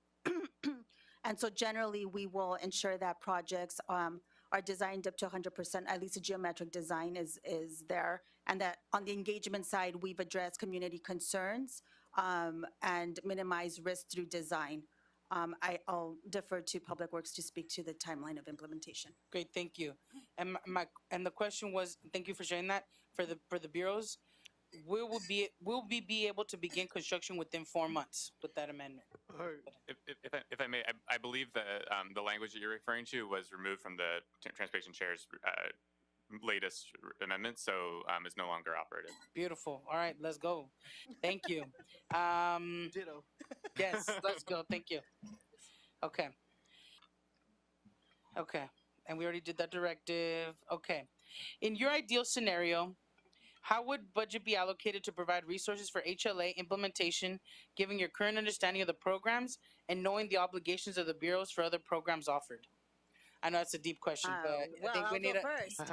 And so generally, we will ensure that projects are designed up to 100%, at least a geometric design is there. And that on the engagement side, we've addressed community concerns and minimize risk through design. I'll defer to Public Works to speak to the timeline of implementation. Great, thank you. And the question was, thank you for sharing that, for the bureaus. Will we be able to begin construction within 4 months with that amendment? If I may, I believe the language that you're referring to was removed from the Transportation Chair's latest amendment, so it's no longer operative. Beautiful. All right, let's go. Thank you. Ditto. Yes, let's go. Thank you. Okay. Okay. And we already did that directive. Okay. In your ideal scenario, how would budget be allocated to provide resources for HLA implementation, given your current understanding of the programs and knowing the obligations of the bureaus for other programs offered? I know that's a deep question, but I think we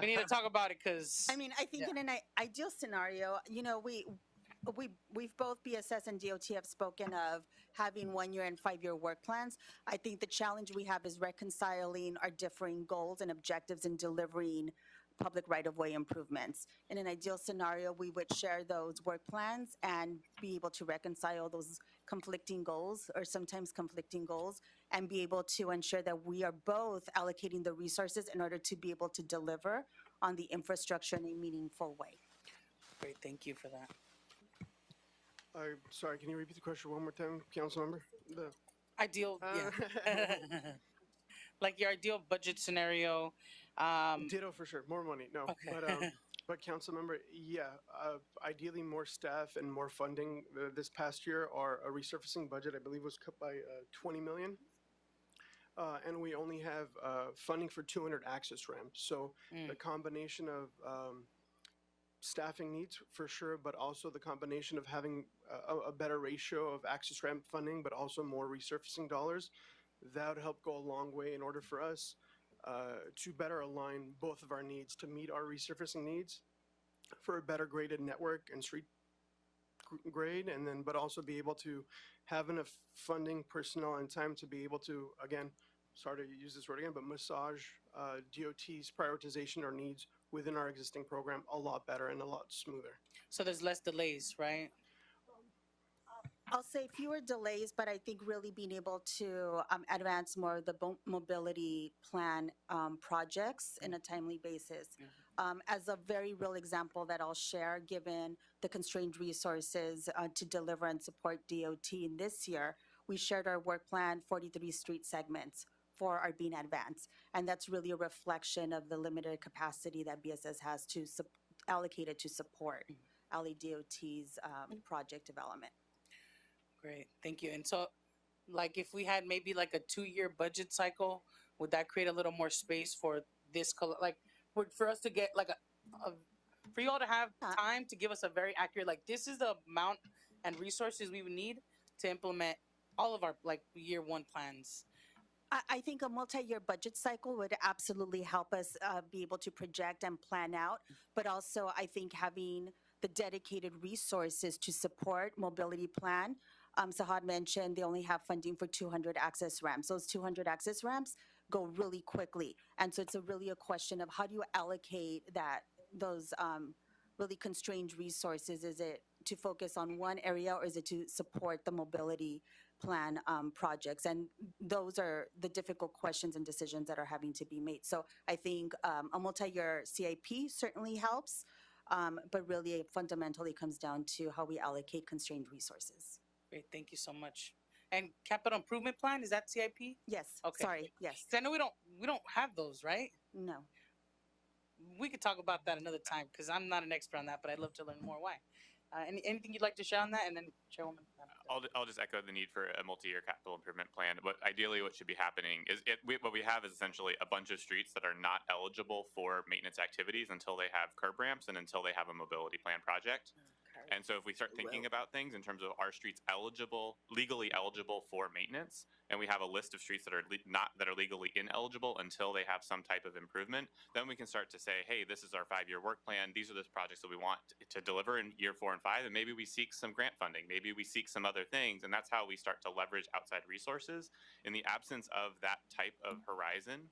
need to talk about it because I mean, I think in an ideal scenario, you know, we've both BSS and DOT have spoken of having 1-year and 5-year work plans. I think the challenge we have is reconciling our differing goals and objectives in delivering public right-of-way improvements. In an ideal scenario, we would share those work plans and be able to reconcile those conflicting goals or sometimes conflicting goals and be able to ensure that we are both allocating the resources in order to be able to deliver on the infrastructure in a meaningful way. Great, thank you for that. Sorry, can you repeat the question one more time, council member? Ideal, yeah. Like your ideal budget scenario. Ditto for sure. More money. No. Okay. But council member, yeah, ideally more staff and more funding. This past year, our resurfacing budget, I believe, was cut by 20 million. And we only have funding for 200 access ramps. So the combination of staffing needs for sure, but also the combination of having a better ratio of access ramp funding, but also more resurfacing dollars, that would help go a long way in order for us to better align both of our needs to meet our resurfacing needs for a better graded network and street grade, and then but also be able to have enough funding, personnel, and time to be able to, again, sorry to use this word again, but massage DOT's prioritization or needs within our existing program a lot better and a lot smoother. So there's less delays, right? I'll say fewer delays, but I think really being able to advance more of the mobility plan projects in a timely basis. As a very real example that I'll share, given the constrained resources to deliver and support DOT in this year, we shared our work plan 43 street segments for our being advanced. And that's really a reflection of the limited capacity that BSS has to allocated to support LA DOT's project development. Great, thank you. And so, like, if we had maybe like a 2-year budget cycle, would that create a little more space for this, like, for us to get like for you all to have time to give us a very accurate, like, this is the amount and resources we would need to implement all of our like year 1 plans. I think a multi-year budget cycle would absolutely help us be able to project and plan out, but also I think having the dedicated resources to support mobility plan. Sahad mentioned they only have funding for 200 access ramps. Those 200 access ramps go really quickly. And so it's really a question of how do you allocate those really constrained resources? Is it to focus on one area or is it to support the mobility plan projects? And those are the difficult questions and decisions that are having to be made. So I think a multi-year CIP certainly helps, but really it fundamentally comes down to how we allocate constrained resources. Great, thank you so much. And capital improvement plan, is that CIP? Yes, Okay. sorry, yes. 'Cause I know we don't have those, right? No. We could talk about that another time because I'm not an expert on that, but I'd love to learn more. Why? Anything you'd like to share on that? And then Chairwoman. I'll just echo the need for a multi-year capital improvement plan. But ideally, what should be happening is what we have is essentially a bunch of streets that are not eligible for maintenance activities until they have curb ramps and until they have a mobility plan project. And so if we start thinking about things in terms of our streets legally eligible for maintenance, and we have a list of streets that are legally ineligible until they have some type of improvement, then we can start to say, hey, this is our 5-year work plan. These are the projects that we want to deliver in year 4 and 5, and maybe we seek some grant funding. Maybe we seek some other things, and that's how we start to leverage outside resources. In the absence of that type of horizon,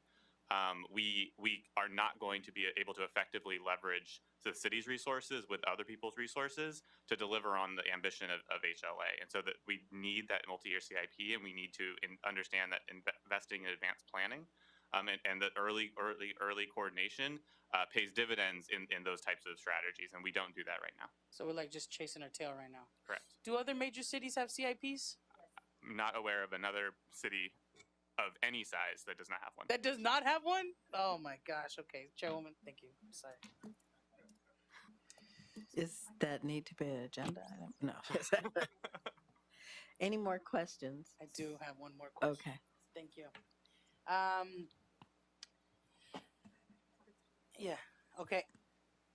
we are not going to be able to effectively leverage the city's resources with other people's resources to deliver on the ambition of HLA. And so that we need that multi-year CIP, and we need to understand that investing in advanced planning and that early coordination pays dividends in those types of strategies, and we don't do that right now. So we're like just chasing our tail right now. Correct. Do other major cities have CIPs? I'm not aware of another city of any size that does not have one. That does not have one? Oh my gosh. Okay, Chairwoman, thank you. Sorry. Is that need to be an agenda item? No. Any more questions? I do have one more question. Okay. Thank you. Yeah, okay.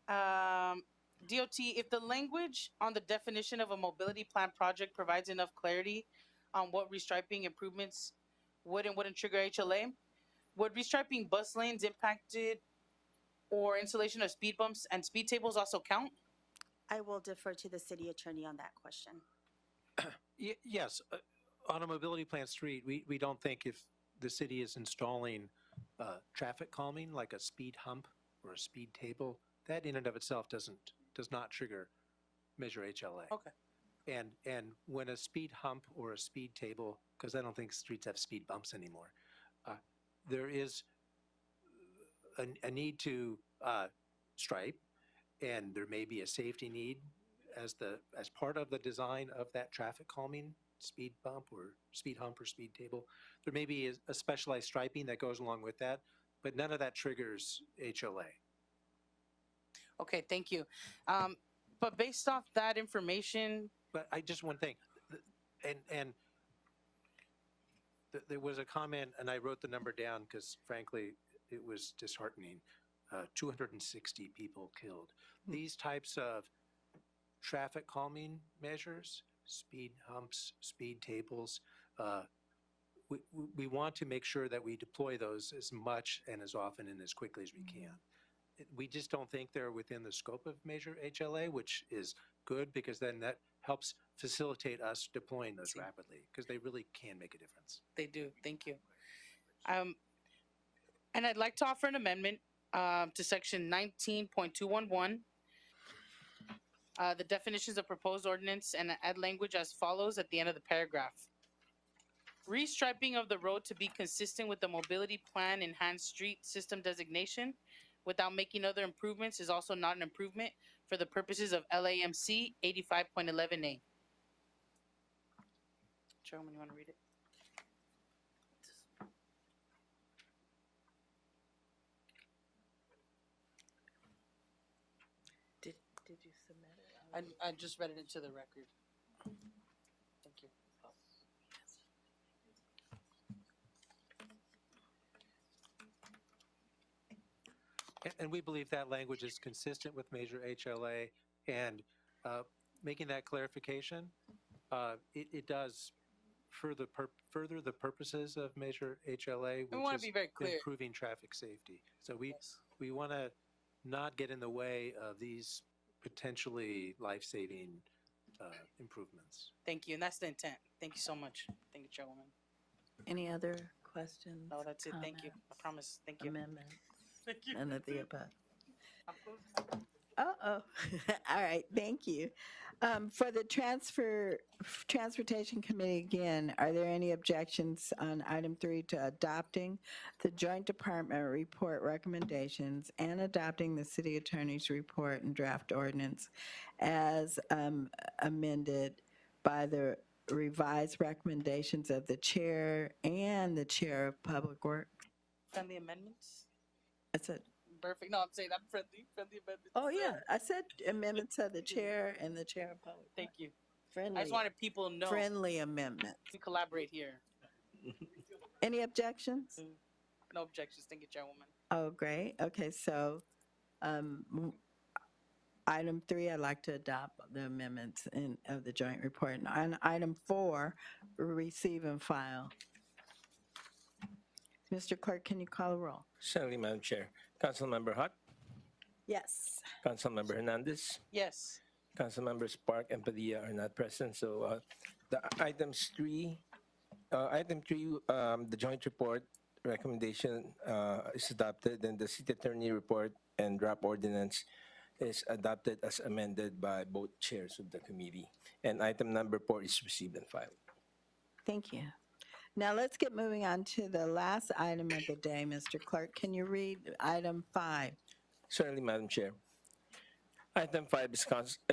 DOT, if the language on the definition of a mobility plan project provides enough clarity on what restriping improvements would and wouldn't trigger HLA, would restriping bus lanes impacted or installation of speed bumps and speed tables also count? I will defer to the city attorney on that question. Yes, on a mobility plan street, we don't think if the city is installing traffic calming, like a speed hump or a speed table, that in and of itself does not trigger Measure HLA. Okay. And when a speed hump or a speed table, because I don't think streets have speed bumps anymore, there is a need to stripe, and there may be a safety need as part of the design of that traffic calming speed bump or speed hump or speed table. There may be a specialized striping that goes along with that, but none of that triggers HLA. Okay, thank you. But based off that information. But one thing, and there was a comment, and I wrote the number down because frankly, it was disheartening. 260 people killed. These types of traffic calming measures, speed humps, speed tables, we want to make sure that we deploy those as much and as often and as quickly as we can. We just don't think they're within the scope of Measure HLA, which is good because then that helps facilitate us deploying those rapidly because they really can make a difference. They do. Thank you. And I'd like to offer an amendment to section 19.211. The definitions of proposed ordinance and add language as follows at the end of the paragraph. Restriping of the road to be consistent with the mobility plan enhanced street system designation without making other improvements is also not an improvement for the purposes of LAMC 85.11A. Chairwoman, you want to read it? Did you submit it? I just read it into the record. Thank you. And we believe that language is consistent with Measure HLA, and making that clarification, it does further the purposes of Measure HLA, We want which to is be very clear. improving traffic safety. So Yes. we want to not get in the way of these potentially life-saving improvements. Thank you, and that's the intent. Thank you so much. Thank you, Chairwoman. Any other questions? No, that's it. Thank you. I comments, promise. Thank you. Amendments? Thank you. None of the above. I'm close. Uh-oh. All right, thank you. For the Transportation Committee, again, are there any objections on item 3 to adopting the Joint Department report recommendations and adopting the City Attorney's report and draft ordinance as amended by the revised recommendations of the Chair and the Chair of Public Works? Friendly amendments? That's it. Perfect. No, I'm saying I'm friendly. Friendly amendments. Oh, yeah, I said amendments of the Chair and the Chair of Public. Thank you. Friendly. I just wanted people to know Friendly amendment. we collaborate here. Any objections? No objections. Thank you, Chairwoman. Oh, great. Okay, so item 3, I'd like to adopt the amendments of the joint report. And on item 4, receive and file. Mr. Clerk, can you call a roll? Certainly, Madam Chair. Councilmember Hart, Yes. Councilmember Hernandez, Yes. Councilmembers Park and Padilla are not present. So the item 3, the joint report recommendation is adopted, and the city attorney report and draft ordinance is adopted as amended by both chairs of the committee. And item number 4 is received and filed. Thank you. Now let's get moving on to the last item of the day. Mr. Clerk, can you read item 5? Certainly, Madam Chair. Item 5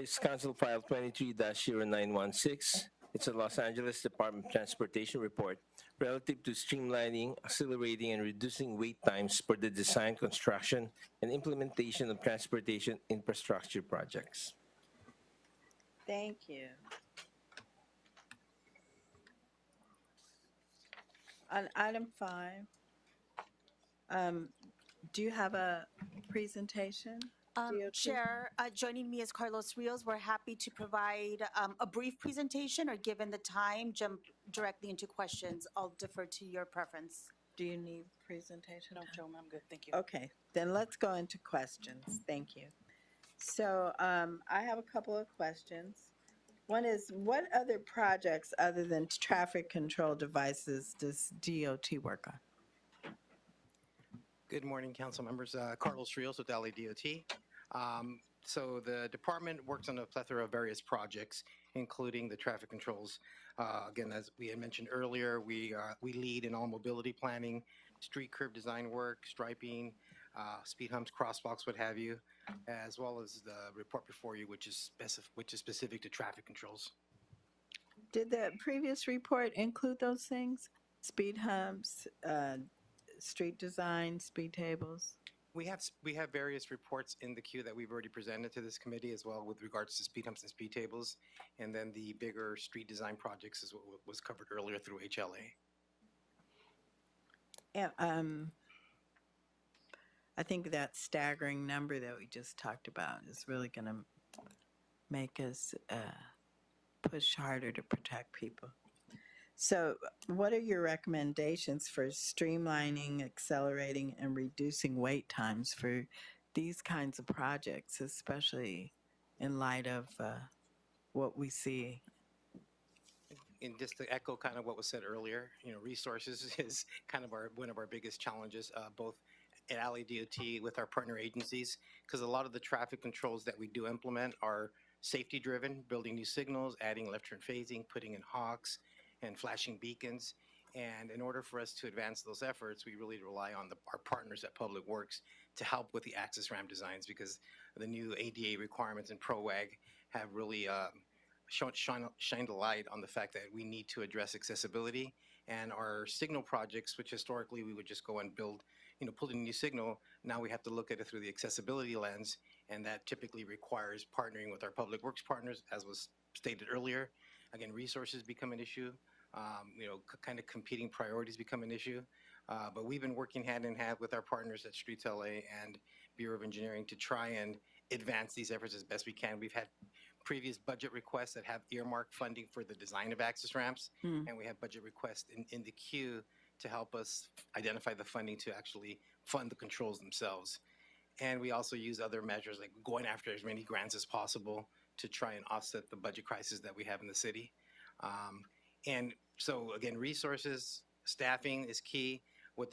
is Council File 23-0916. It's a Los Angeles Department of Transportation report relative to streamlining, accelerating, and reducing wait times for the design, construction, and implementation of transportation infrastructure projects. Thank you. On item 5, do you have a presentation? DOT? Chair, joining me is Carlos Rios. We're happy to provide a brief presentation, or given the time, jump directly into questions. I'll defer to your preference. Do you need presentation? No, Chairwoman, I'm good. Thank you. Okay, then let's go into questions. Thank you. So I have a couple of questions. One is, what other projects other than traffic control devices does DOT work on? Good morning, council members. Carlos Rios with LADOT. So the department works on a plethora of various projects, including the traffic controls. Again, as we had mentioned earlier, we lead in all mobility planning, street curb design work, striping, speed humps, crosswalks, what have you, as well as the report before you, which is specific to traffic controls. Did the previous report include those things? Speed humps, street design, speed tables? We have various reports in the queue that we've already presented to this committee as well with regards to speed humps and speed tables. And then the bigger street design projects is what was covered earlier through HLA. Yeah, I think that staggering number that we just talked about is really going to make us push harder to protect people. So what are your recommendations for streamlining, accelerating, and reducing wait times for these kinds of projects, especially in light of what we see? And just to echo kind of what was said earlier, resources is kind of one of our biggest challenges, both at LADOT with our partner agencies, because a lot of the traffic controls that we do implement are safety driven, building new signals, adding left turn phasing, putting in hawks, and flashing beacons. And in order for us to advance those efforts, we really rely on our partners at Public Works to help with the access ramp designs, because the new ADA requirements in ProWag have really shined a light on the fact that we need to address accessibility. And our signal projects, which historically we would just go and build, pull in a new signal, now we have to look at it through the accessibility lens, and that typically requires partnering with our Public Works partners, as was stated earlier. Again, resources become an issue. Kind of competing priorities become an issue. But we've been working hand in hand with our partners at Streets LA and Bureau of Engineering to try and advance these efforts as best we can. We've had previous budget requests that have earmarked funding for the design of access ramps, and we have budget requests in the queue to help us identify the funding to actually fund the controls themselves. And we also use other measures like going after as many grants as possible to try and offset the budget crisis that we have in the city. And so again, resources, staffing is key. What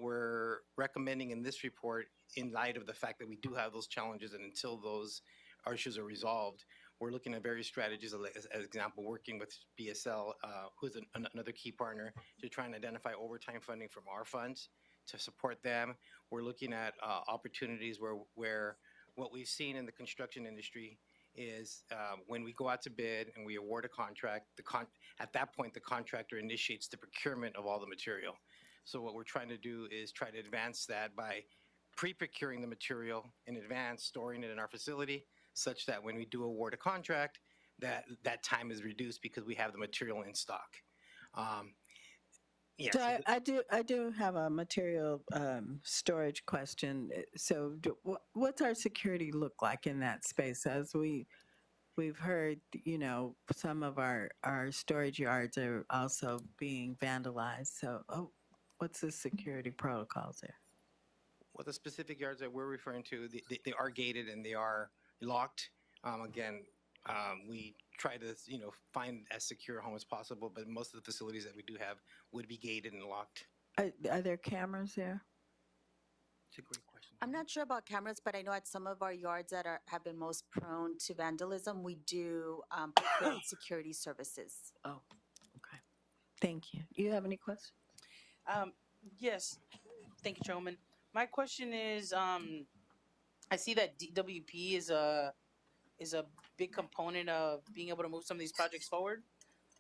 we're recommending in this report, in light of the fact that we do have those challenges, and until those issues are resolved, we're looking at various strategies. As example, working with BSL, who's another key partner, to try and identify overtime funding from our funds to support them. We're looking at opportunities where what we've seen in the construction industry is when we go out to bid and we award a contract, at that point the contractor initiates the procurement of all the material. So what we're trying to do is try to advance that by pre-procuring the material in advance, storing it in our facility, such that when we do award a contract, that time is reduced because we have the material in stock. Yeah, So I do have a material storage question. So what's our security look like in that space? As we've heard, you know, some of our storage yards are also being vandalized. So what's the security protocols there? Well, the specific yards that we're referring to, they are gated and they are locked. Again, we try to, you know, find as secure a home as possible, but most of the facilities that we do have would be gated and locked. Are there cameras there? It's a great question. I'm not sure about cameras, but I know at some of our yards that have been most prone to vandalism, we do provide security services. Oh, okay. Thank you. Do you have any questions? Yes. Thank you, Chairwoman. My question is, I see that DWP is a big component of being able to move some of these projects forward.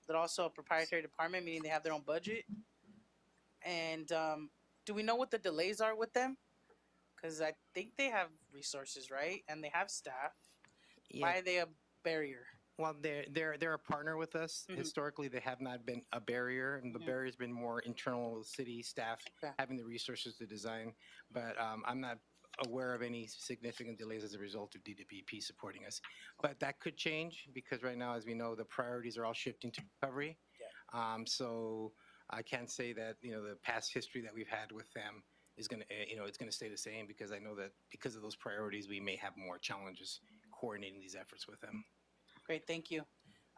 They're also a proprietary department, meaning they have their own budget. And do we know what the delays are with them? Because I think they have resources, right? And they have staff. Yeah. Why are they a barrier? Well, they're a partner with us. Historically, they have not been a barrier, and the barrier's been more internal city staff having the resources to design. But I'm not aware of any significant delays as a result of DWP supporting us. But that could change because right now, as we know, the priorities are all shifting to recovery. So I can't say that, you know, the past history that we've had with them is going to, you know, it's going to stay the same, because I know that because of those priorities, we may have more challenges coordinating these efforts with them. Great, thank you.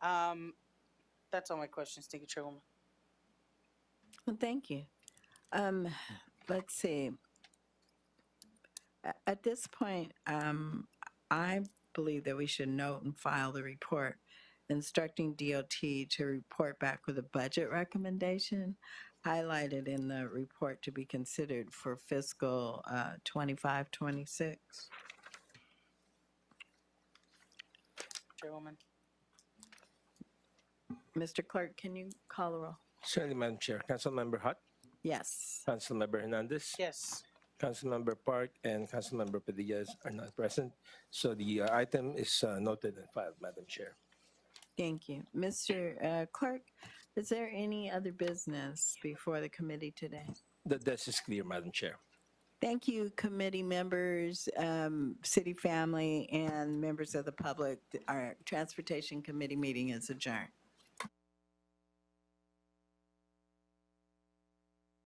That's all my questions. Thank you, Chairwoman. Well, thank you. Let's see. At this point, I believe that we should note and file the report instructing DOT to report back with a budget recommendation highlighted in the report to be considered for fiscal 25-26. Chairwoman. Mr. Clerk, can you call the roll? Certainly, Madam Chair. Councilmember Hutt, Yes. Councilmember Hernandez, Yes. Councilmember Park, and Councilmember Padilla are not present. So the item is noted and filed, Madam Chair. Thank you. Mr. Clerk, is there any other business before the committee today? The desk is clear, Madam Chair. Thank you, committee members, city family, and members of the public. Our Transportation Committee meeting is adjourned.